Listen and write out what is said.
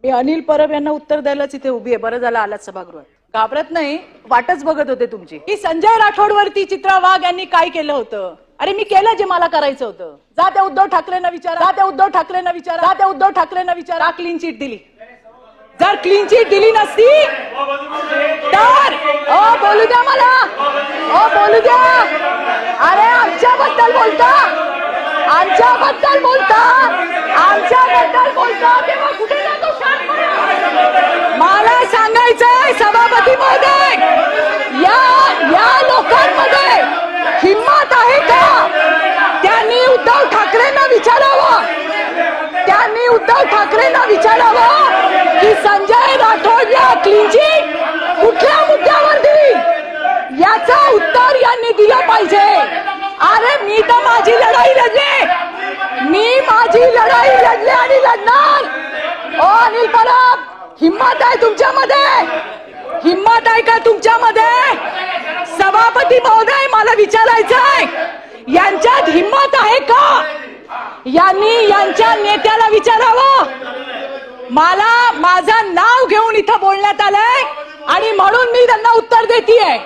मी अनिल परब यांना उत्तर द्यायलाच इथे उभी आहे. बरं झालं आलात सभागृहात. घाबरत नाही, वाटच बघत होते तुमची. की संजय राठोड वरती चित्रा वाघ यांनी काय केलं होतं. अरे मी केलं जे मला करायचं होतं. जा त्या उद्धव ठाकरेंना विचारा, जा त्या उद्धव ठाकरेंना विचारा, जा त्या उद्धव ठाकरेंना विचारा. क्लीन चिट दिली. जर क्लीन चिट दिली नसती तर बोलू द्या मला, बोलू द्या. अरे आमच्याबद्दल बोलता, आमच्याबद्दल बोलता, आमच्याबद्दल बोलता तेव्हा कुठे जातो शांतपणे. मला सांगायचंय सभापती महोदय, या लोकांमध्ये हिम्मत आहे का? त्यांनी उद्धव ठाकरेंना विचारावं, त्यांनी उद्धव ठाकरेंना विचारावं की संजय राठोड या क्लीन चिट कुठल्या मुद्द्यावर दिली, याचं उत्तर यांनी दिलं पाहिजे. अरे मी तर माझी लढाई लढले, मी माझी लढाई लढले आणि लढणार. अनिल परब, हिम्मत आहे तुमच्यामध्ये, हिम्मत आहे का तुमच्यामध्ये? सभापती महोदय मला विचारायचंय, यांच्यात हिम्मत आहे का? यांनी यांच्या नेत्याला विचारावं. मला माझं नाव घेऊन इथं बोलण्यात आलंय आणि म्हणून मी त्यांना उत्तर देतीये.